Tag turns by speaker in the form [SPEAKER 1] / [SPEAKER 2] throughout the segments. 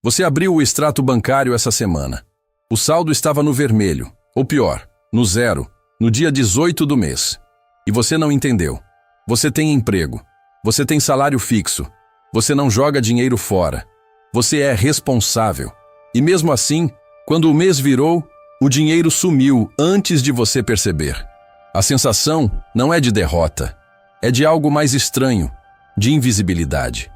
[SPEAKER 1] Você abriu o extrato bancário essa semana. O saldo estava no vermelho, ou pior, no zero, no dia 18 do mês. E você não entendeu. Você tem emprego. Você tem salário fixo. Você não joga dinheiro fora. Você é responsável. E mesmo assim, quando o mês virou, o dinheiro sumiu antes de você perceber. A sensação não é de derrota. É de algo mais estranho, de invisibilidade.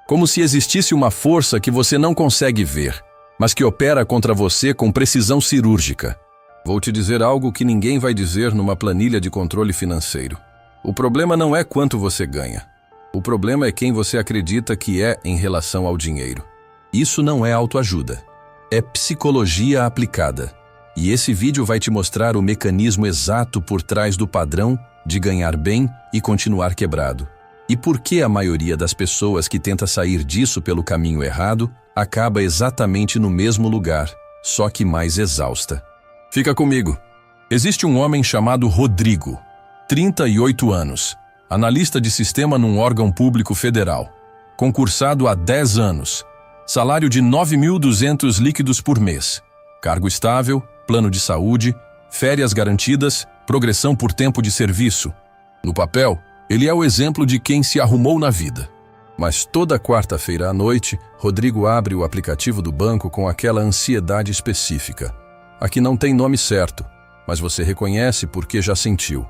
[SPEAKER 1] Como se existisse uma força que você não consegue ver, mas que opera contra você com precisão cirúrgica. Vou te dizer algo que ninguém vai dizer numa planilha de controle financeiro. O problema não é quanto você ganha. O problema é quem você acredita que é em relação ao dinheiro. Isso não é autoajuda. É psicologia aplicada. E esse vídeo vai te mostrar o mecanismo exato por trás do padrão de ganhar bem e continuar quebrado. E por que a maioria das pessoas que tenta sair disso pelo caminho errado acaba exatamente no mesmo lugar, só que mais exausta. Fica comigo. Existe um homem chamado Rodrigo, 38 anos, analista de sistema num órgão público federal, concursado há 10 anos, salário de 9.200 líquidos por mês, cargo estável, plano de saúde, férias garantidas, progressão por tempo de serviço. No papel, ele é o exemplo de quem se arrumou na vida. Mas toda quarta-feira à noite, Rodrigo abre o aplicativo do banco com aquela ansiedade específica. Aqui não tem nome certo, mas você reconhece porque já sentiu.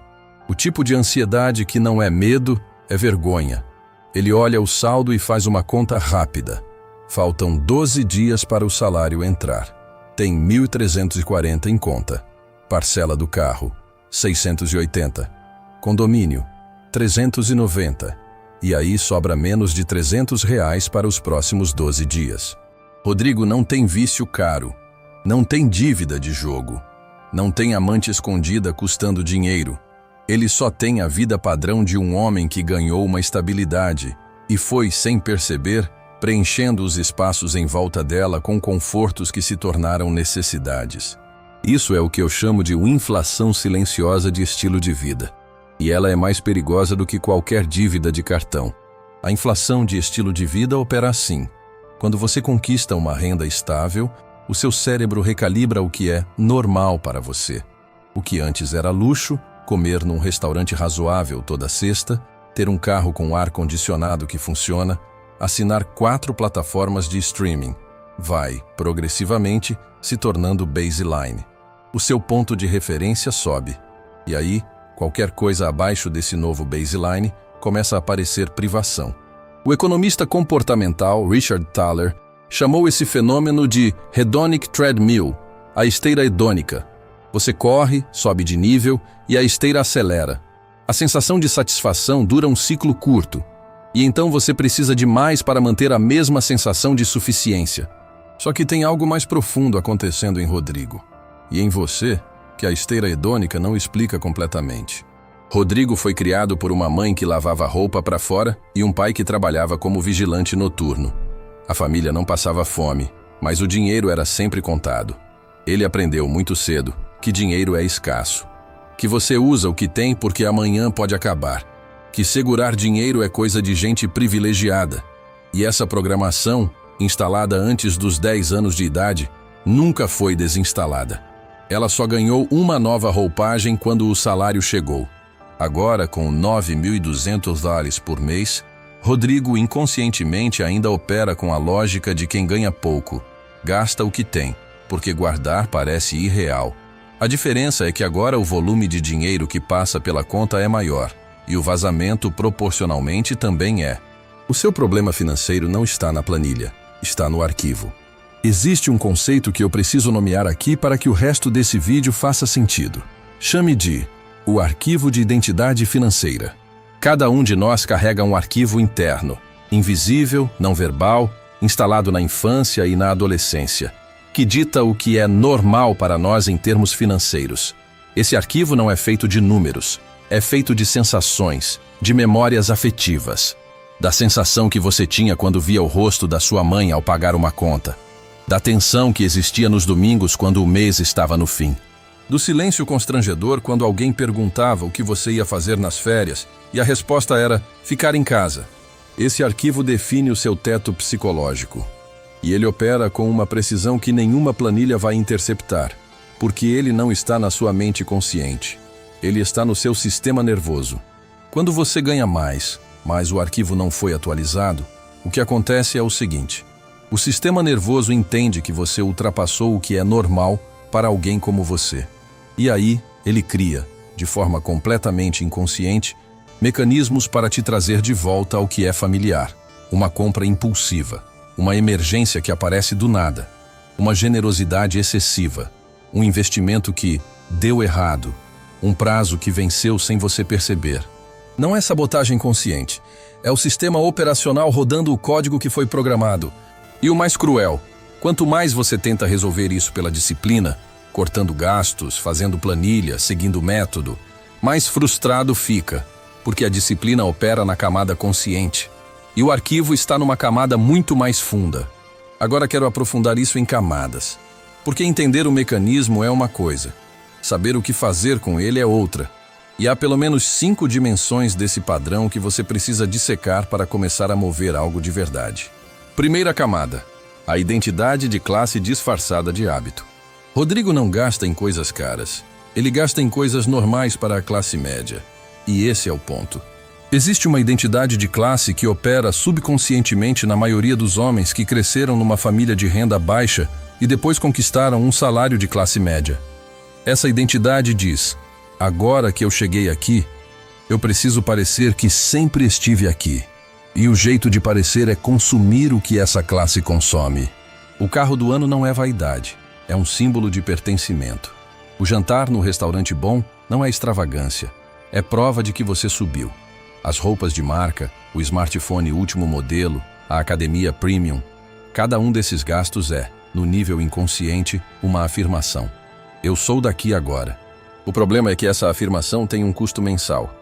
[SPEAKER 1] O tipo de ansiedade que não é medo, é vergonha. Ele olha o saldo e faz uma conta rápida. Faltam 12 dias para o salário entrar. Tem 1.340 em conta. Parcela do carro, 680. Condomínio, 390. E aí sobra menos de R$300 para os próximos 12 dias. Rodrigo não tem vício caro. Não tem dívida de jogo. Não tem amante escondida custando dinheiro. Ele só tem a vida padrão de um homem que ganhou uma estabilidade e foi, sem perceber, preenchendo os espaços em volta dela com confortos que se tornaram necessidades. Isso é o que eu chamo de inflação silenciosa de estilo de vida. E ela é mais perigosa do que qualquer dívida de cartão. A inflação de estilo de vida opera assim. Quando você conquista uma renda estável, o seu cérebro recalibra o que é normal para você. O que antes era luxo, comer num restaurante razoável toda sexta, ter um carro com ar-condicionado que funciona, assinar 4 plataformas de streaming, vai, progressivamente, se tornando baseline. O seu ponto de referência sobe. E aí, qualquer coisa abaixo desse novo baseline começa a parecer privação. O economista comportamental Richard Thaler chamou esse fenômeno de hedonic treadmill, a esteira hedônica. Você corre, sobe de nível e a esteira acelera. A sensação de satisfação dura um ciclo curto, e então você precisa de mais para manter a mesma sensação de suficiência. Só que tem algo mais profundo acontecendo em Rodrigo, e em você, que a esteira hedônica não explica completamente. Rodrigo foi criado por uma mãe que lavava roupa para fora e um pai que trabalhava como vigilante noturno. A família não passava fome, mas o dinheiro era sempre contado. Ele aprendeu muito cedo que dinheiro é escasso, que você usa o que tem porque amanhã pode acabar, que segurar dinheiro é coisa de gente privilegiada. E essa programação, instalada antes dos 10 anos de idade, nunca foi desinstalada. Ela só ganhou uma nova roupagem quando o salário chegou. Agora, com $9.200 por mês, Rodrigo inconscientemente ainda opera com a lógica de quem ganha pouco. Gasta o que tem, porque guardar parece irreal. A diferença é que agora o volume de dinheiro que passa pela conta é maior, e o vazamento proporcionalmente também é. O seu problema financeiro não está na planilha, está no arquivo. Existe um conceito que eu preciso nomear aqui para que o resto desse vídeo faça sentido. Chame de o arquivo de identidade financeira. Cada um de nós carrega um arquivo interno, invisível, não verbal, instalado na infância e na adolescência, que dita o que é normal para nós em termos financeiros. Esse arquivo não é feito de números, é feito de sensações, de memórias afetivas, da sensação que você tinha quando via o rosto da sua mãe ao pagar uma conta, da tensão que existia nos domingos quando o mês estava no fim, do silêncio constrangedor quando alguém perguntava o que você ia fazer nas férias e a resposta era ficar em casa. Esse arquivo define o seu teto psicológico. E ele opera com uma precisão que nenhuma planilha vai interceptar, porque ele não está na sua mente consciente. Ele está no seu sistema nervoso. Quando você ganha mais, mas o arquivo não foi atualizado, o que acontece é o seguinte: o sistema nervoso entende que você ultrapassou o que é normal para alguém como você. E aí, ele cria, de forma completamente inconsciente, mecanismos para te trazer de volta ao que é familiar. Uma compra impulsiva, uma emergência que aparece do nada, uma generosidade excessiva, um investimento que deu errado, um prazo que venceu sem você perceber. Não é sabotagem consciente, é o sistema operacional rodando o código que foi programado. E o mais cruel, quanto mais você tenta resolver isso pela disciplina, cortando gastos, fazendo planilha, seguindo método, mais frustrado fica, porque a disciplina opera na camada consciente. E o arquivo está numa camada muito mais funda. Agora quero aprofundar isso em camadas. Porque entender o mecanismo é uma coisa, saber o que fazer com ele é outra. E há pelo menos 5 dimensões desse padrão que você precisa dissecar para começar a mover algo de verdade. Primeira camada: a identidade de classe disfarçada de hábito. Rodrigo não gasta em coisas caras. Ele gasta em coisas normais para a classe média. E esse é o ponto. Existe uma identidade de classe que opera subconscientemente na maioria dos homens que cresceram numa família de renda baixa e depois conquistaram um salário de classe média. Essa identidade diz: agora que eu cheguei aqui, eu preciso parecer que sempre estive aqui. E o jeito de parecer é consumir o que essa classe consome. O carro do ano não é vaidade, é um símbolo de pertencimento. O jantar no restaurante bom não é extravagância, é prova de que você subiu. As roupas de marca, o smartphone último modelo, a academia premium, cada um desses gastos é, no nível inconsciente, uma afirmação. Eu sou daqui agora. O problema é que essa afirmação tem um custo mensal.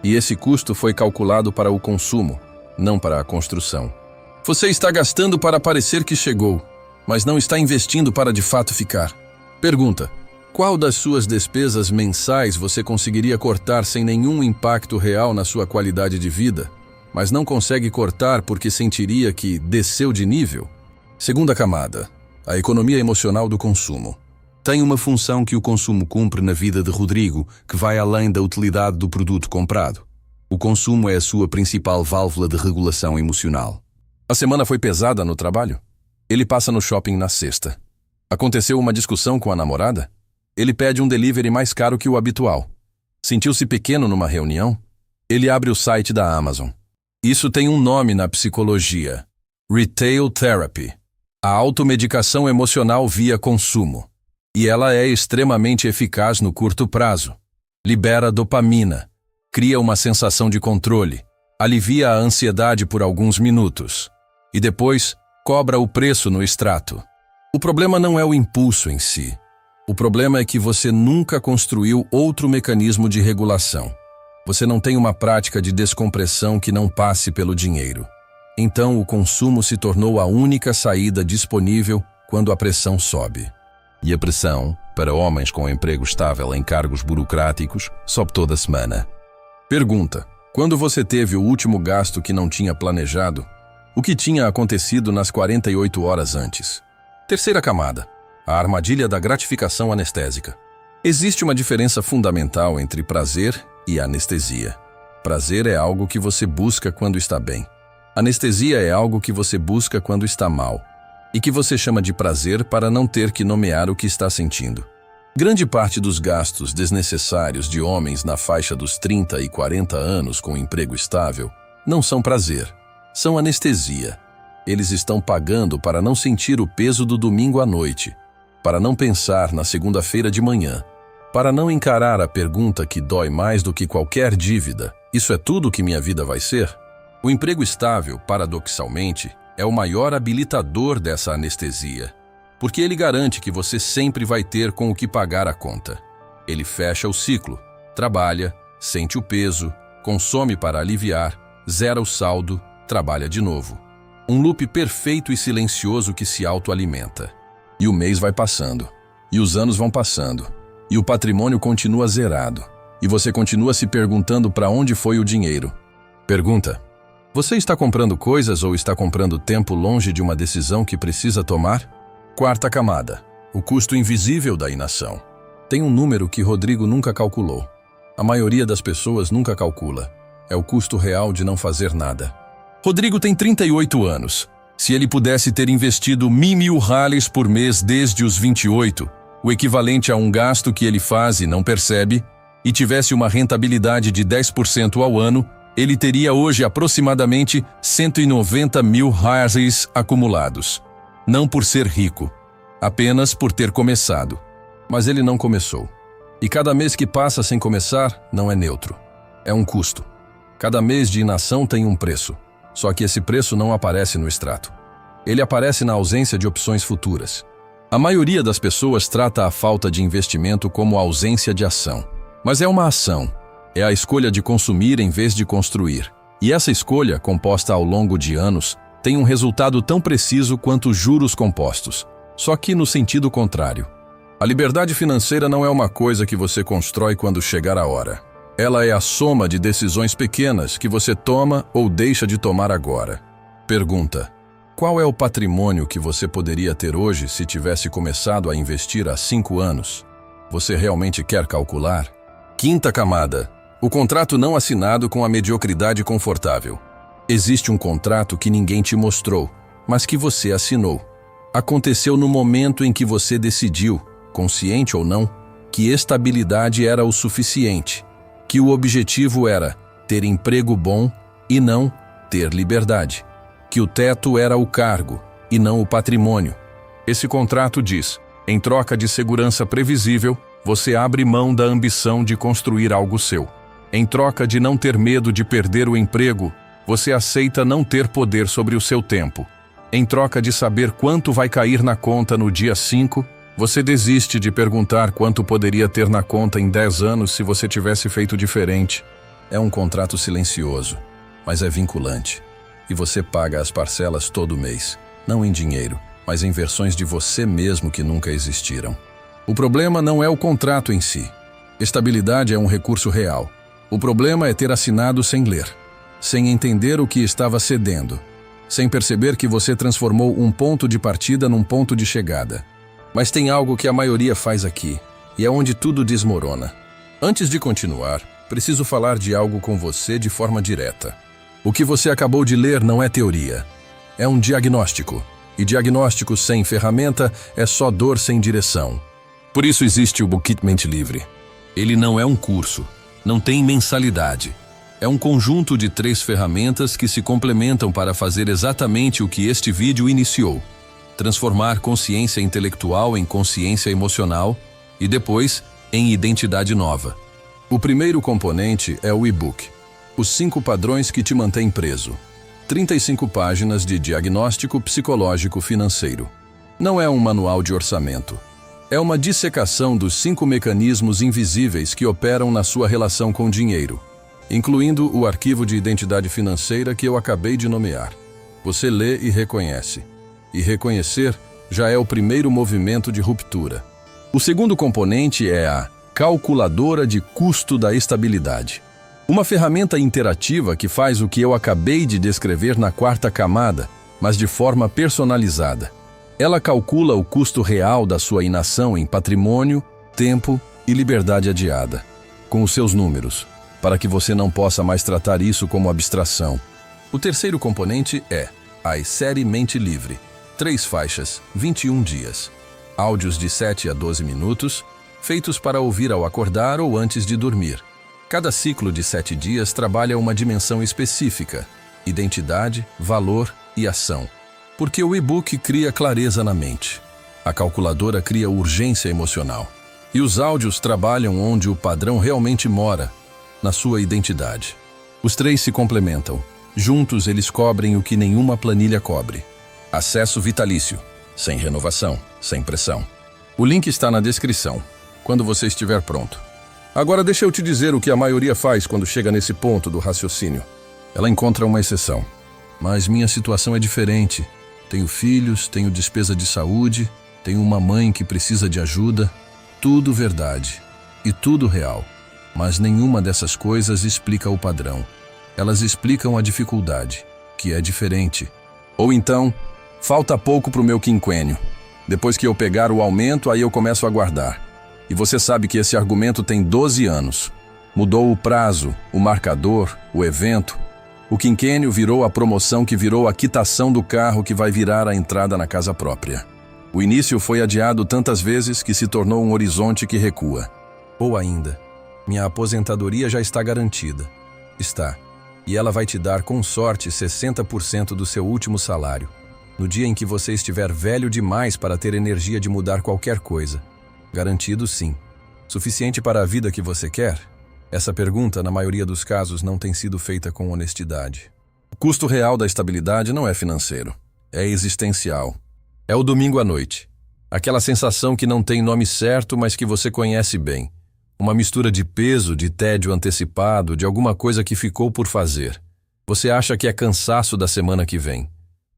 [SPEAKER 1] E esse custo foi calculado para o consumo, não para a construção. Você está gastando para parecer que chegou, mas não está investindo para de fato ficar. Pergunta: qual das suas despesas mensais você conseguiria cortar sem nenhum impacto real na sua qualidade de vida, mas não consegue cortar porque sentiria que desceu de nível? Segunda camada: a economia emocional do consumo. Tem uma função que o consumo cumpre na vida de Rodrigo que vai além da utilidade do produto comprado. O consumo é a sua principal válvula de regulação emocional. A semana foi pesada no trabalho? Ele passa no shopping na sexta. Aconteceu uma discussão com a namorada? Ele pede um delivery mais caro que o habitual. Sentiu-se pequeno numa reunião? Ele abre o site da Amazon. Isso tem um nome na psicologia: Retail Therapy. A automedicação emocional via consumo. E ela é extremamente eficaz no curto prazo. Libera dopamina, cria uma sensação de controle, alivia a ansiedade por alguns minutos. E depois, cobra o preço no extrato. O problema não é o impulso em si. O problema é que você nunca construiu outro mecanismo de regulação. Você não tem uma prática de descompressão que não passe pelo dinheiro. Então o consumo se tornou a única saída disponível quando a pressão sobe. E a pressão, para homens com emprego estável em cargos burocráticos, sobe toda semana. Pergunta: quando você teve o último gasto que não tinha planejado, o que tinha acontecido nas 48 horas antes? Terceira camada: a armadilha da gratificação anestésica. Existe uma diferença fundamental entre prazer e anestesia. Prazer é algo que você busca quando está bem. Anestesia é algo que você busca quando está mal, e que você chama de prazer para não ter que nomear o que está sentindo. Grande parte dos gastos desnecessários de homens na faixa dos 30 e 40 anos com emprego estável não são prazer, são anestesia. Eles estão pagando para não sentir o peso do domingo à noite, para não pensar na segunda-feira de manhã, para não encarar a pergunta que dói mais do que qualquer dívida: isso é tudo que minha vida vai ser? O emprego estável, paradoxalmente, é o maior habilitador dessa anestesia, porque ele garante que você sempre vai ter com o que pagar a conta. Ele fecha o ciclo, trabalha, sente o peso, consome para aliviar, zera o saldo, trabalha de novo. Um loop perfeito e silencioso que se autoalimenta. E o mês vai passando, e os anos vão passando, e o patrimônio continua zerado, e você continua se perguntando para onde foi o dinheiro. Pergunta: Você está comprando coisas ou está comprando tempo longe de uma decisão que precisa tomar? Quarta camada: o custo invisível da inação. Tem um número que Rodrigo nunca calculou. A maioria das pessoas nunca calcula. É o custo real de não fazer nada. Rodrigo tem 38 anos. Se ele pudesse ter investido R$ 1.000 por mês desde os 28, o equivalente a um gasto que ele faz e não percebe, e tivesse uma rentabilidade de 10% ao ano, ele teria hoje aproximadamente R$ 190 mil acumulados. Não por ser rico, apenas por ter começado. Mas ele não começou. E cada mês que passa sem começar não é neutro. É um custo. Cada mês de inação tem um preço. Só que esse preço não aparece no extrato. Ele aparece na ausência de opções futuras. A maioria das pessoas trata a falta de investimento como ausência de ação. Mas é uma ação. É a escolha de consumir em vez de construir. E essa escolha, composta ao longo de anos, tem um resultado tão preciso quanto os juros compostos. Só que no sentido contrário. A liberdade financeira não é uma coisa que você constrói quando chegar a hora. Ela é a soma de decisões pequenas que você toma ou deixa de tomar agora. Pergunta: qual é o patrimônio que você poderia ter hoje se tivesse começado a investir há 5 anos? Você realmente quer calcular? Quinta camada: o contrato não assinado com a mediocridade confortável. Existe um contrato que ninguém te mostrou, mas que você assinou. Aconteceu no momento em que você decidiu, consciente ou não, que estabilidade era o suficiente, que o objetivo era ter emprego bom e não ter liberdade, que o teto era o cargo e não o patrimônio. Esse contrato diz: em troca de segurança previsível, você abre mão da ambição de construir algo seu. Em troca de não ter medo de perder o emprego, você aceita não ter poder sobre o seu tempo. Em troca de saber quanto vai cair na conta no dia 5, você desiste de perguntar quanto poderia ter na conta em 10 anos se você tivesse feito diferente. É um contrato silencioso, mas é vinculante. E você paga as parcelas todo mês, não em dinheiro, mas em versões de você mesmo que nunca existiram. O problema não é o contrato em si. Estabilidade é um recurso real. O problema é ter assinado sem ler, sem entender o que estava cedendo, sem perceber que você transformou um ponto de partida num ponto de chegada. Mas tem algo que a maioria faz aqui, e é onde tudo desmorona. Antes de continuar, preciso falar de algo com você de forma direta. O que você acabou de ler não é teoria. É um diagnóstico. E diagnóstico sem ferramenta é só dor sem direção. Por isso existe o Bookit Mente Livre. Ele não é um curso, não tem mensalidade. É um conjunto de 3 ferramentas que se complementam para fazer exatamente o que este vídeo iniciou: transformar consciência intelectual em consciência emocional e depois em identidade nova. O primeiro componente é o e-book, Os 5 Padrões que te mantêm preso. 35 páginas de diagnóstico psicológico financeiro. Não é um manual de orçamento. É uma dissecação dos 5 mecanismos invisíveis que operam na sua relação com o dinheiro, incluindo o arquivo de identidade financeira que eu acabei de nomear. Você lê e reconhece. E reconhecer já é o primeiro movimento de ruptura. O segundo componente é a calculadora de custo da estabilidade. Uma ferramenta interativa que faz o que eu acabei de descrever na 4ª camada, mas de forma personalizada. Ela calcula o custo real da sua inação em patrimônio, tempo e liberdade adiada, com os seus números, para que você não possa mais tratar isso como abstração. O terceiro componente é a série Mente Livre. 3 faixas, 21 dias. Áudios de 7 a 12 minutos, feitos para ouvir ao acordar ou antes de dormir. Cada ciclo de 7 dias trabalha uma dimensão específica: identidade, valor e ação. Porque o e-book cria clareza na mente. A calculadora cria urgência emocional. E os áudios trabalham onde o padrão realmente mora, na sua identidade. Os 3 se complementam. Juntos eles cobrem o que nenhuma planilha cobre. Acesso vitalício, sem renovação, sem pressão. O link está na descrição, quando você estiver pronto. Agora deixa eu te dizer o que a maioria faz quando chega nesse ponto do raciocínio. Ela encontra uma exceção. Mas minha situação é diferente. Tenho filhos, tenho despesa de saúde, tenho uma mãe que precisa de ajuda. Tudo verdade. E tudo real. Mas nenhuma dessas coisas explica o padrão. Elas explicam a dificuldade, que é diferente. Ou então, falta pouco para o meu quinquênio. Depois que eu pegar o aumento, aí eu começo a guardar. E você sabe que esse argumento tem 12 anos. Mudou o prazo, o marcador, o evento. O quinquênio virou a promoção que virou a quitação do carro que vai virar a entrada na casa própria. O início foi adiado tantas vezes que se tornou um horizonte que recua. Ou ainda, minha aposentadoria já está garantida. Está. E ela vai te dar, com sorte, 60% do seu último salário. No dia em que você estiver velho demais para ter energia de mudar qualquer coisa. Garantido, sim. Suficiente para a vida que você quer? Essa pergunta, na maioria dos casos, não tem sido feita com honestidade. O custo real da estabilidade não é financeiro. É existencial. É o domingo à noite. Aquela sensação que não tem nome certo, mas que você conhece bem. Uma mistura de peso, de tédio antecipado, de alguma coisa que ficou por fazer. Você acha que é cansaço da semana que vem.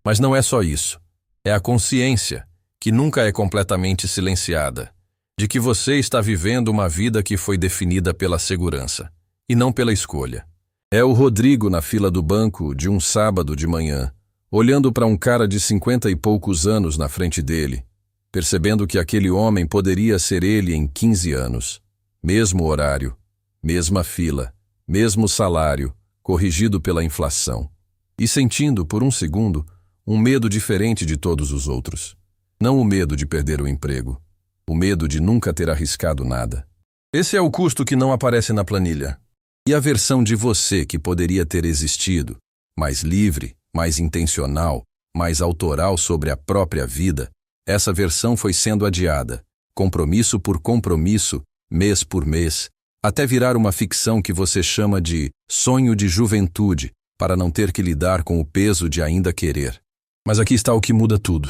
[SPEAKER 1] Mas não é só isso. É a consciência, que nunca é completamente silenciada, de que você está vivendo uma vida que foi definida pela segurança, e não pela escolha. É o Rodrigo na fila do banco de um sábado de manhã, olhando para um cara de 50 e poucos anos na frente dele, percebendo que aquele homem poderia ser ele em 15 anos. Mesmo horário, mesma fila, mesmo salário, corrigido pela inflação. E sentindo, por um segundo, um medo diferente de todos os outros. Não o medo de perder o emprego. O medo de nunca ter arriscado nada. Esse é o custo que não aparece na planilha. E a versão de você que poderia ter existido, mais livre, mais intencional, mais autoral sobre a própria vida, essa versão foi sendo adiada, compromisso por compromisso, mês por mês, até virar uma ficção que você chama de sonho de juventude, para não ter que lidar com o peso de ainda querer. Mas aqui está o que muda tudo.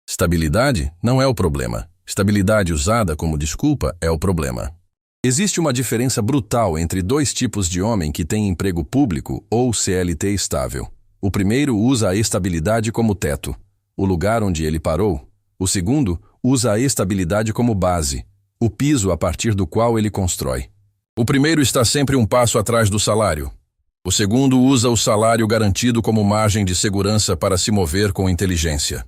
[SPEAKER 1] Estabilidade não é o problema. Estabilidade usada como desculpa é o problema. Existe uma diferença brutal entre dois tipos de homem que têm emprego público ou CLT estável. O primeiro usa a estabilidade como teto, o lugar onde ele parou. O segundo usa a estabilidade como base, o piso a partir do qual ele constrói. O primeiro está sempre um passo atrás do salário. O segundo usa o salário garantido como margem de segurança para se mover com inteligência.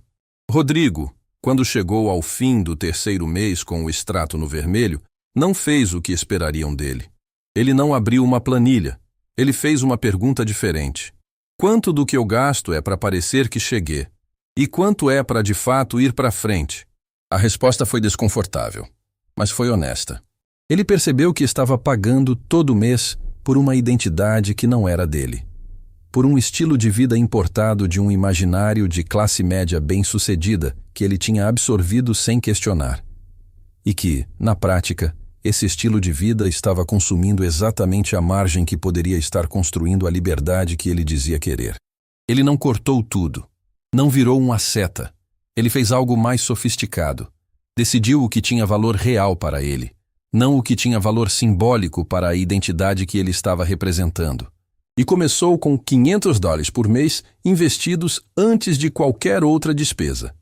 [SPEAKER 1] Rodrigo, quando chegou ao fim do terceiro mês com o extrato no vermelho, não fez o que esperariam dele. Ele não abriu uma planilha. Ele fez uma pergunta diferente. Quanto do que eu gasto é para parecer que cheguei? E quanto é para de fato ir para frente? A resposta foi desconfortável, mas foi honesta. Ele percebeu que estava pagando todo mês por uma identidade que não era dele. Por um estilo de vida importado de um imaginário de classe média bem-sucedida que ele tinha absorvido sem questionar. E que, na prática, esse estilo de vida estava consumindo exatamente a margem que poderia estar construindo a liberdade que ele dizia querer. Ele não cortou tudo. Não virou uma seta. Ele fez algo mais sofisticado. Decidiu o que tinha valor real para ele, não o que tinha valor simbólico para a identidade que ele estava representando. E começou com $500 por mês investidos antes de qualquer outra despesa.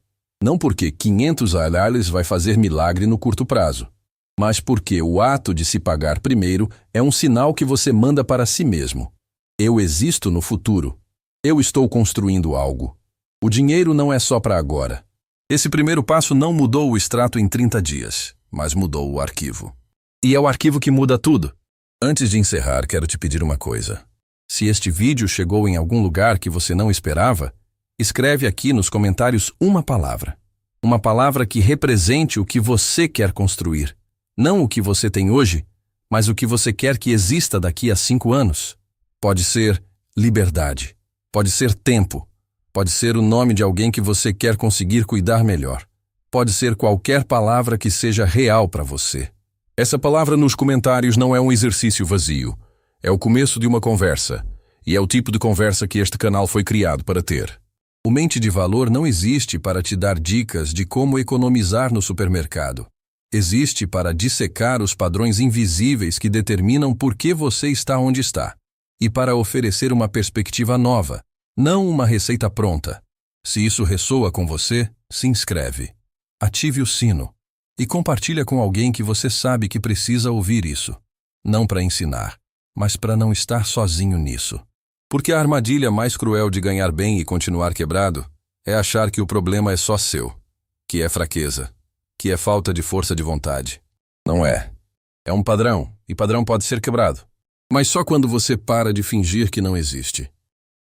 [SPEAKER 1] Não porque $500 vai fazer milagre no curto prazo, mas porque o ato de se pagar primeiro é um sinal que você manda para si mesmo. Eu existo no futuro. Eu estou construindo algo. O dinheiro não é só para agora. Esse primeiro passo não mudou o extrato em 30 dias, mas mudou o arquivo. E é o arquivo que muda tudo. Antes de encerrar, quero te pedir uma coisa. Se este vídeo chegou em algum lugar que você não esperava, escreve aqui nos comentários uma palavra. Uma palavra que represente o que você quer construir. Não o que você tem hoje, mas o que você quer que exista daqui a 5 anos. Pode ser liberdade. Pode ser tempo. Pode ser o nome de alguém que você quer conseguir cuidar melhor. Pode ser qualquer palavra que seja real para você. Essa palavra nos comentários não é um exercício vazio. É o começo de uma conversa. E é o tipo de conversa que este canal foi criado para ter. O Mente de Valor não existe para te dar dicas de como economizar no supermercado. Existe para dissecar os padrões invisíveis que determinam por que você está onde está. E para oferecer uma perspectiva nova, não uma receita pronta. Se isso ressoa com você, se inscreve. Ative o sino. E compartilha com alguém que você sabe que precisa ouvir isso. Não para ensinar, mas para não estar sozinho nisso. Porque a armadilha mais cruel de ganhar bem e continuar quebrado é achar que o problema é só seu, que é fraqueza, que é falta de força de vontade. Não é. É um padrão, e padrão pode ser quebrado. Mas só quando você para de fingir que não existe.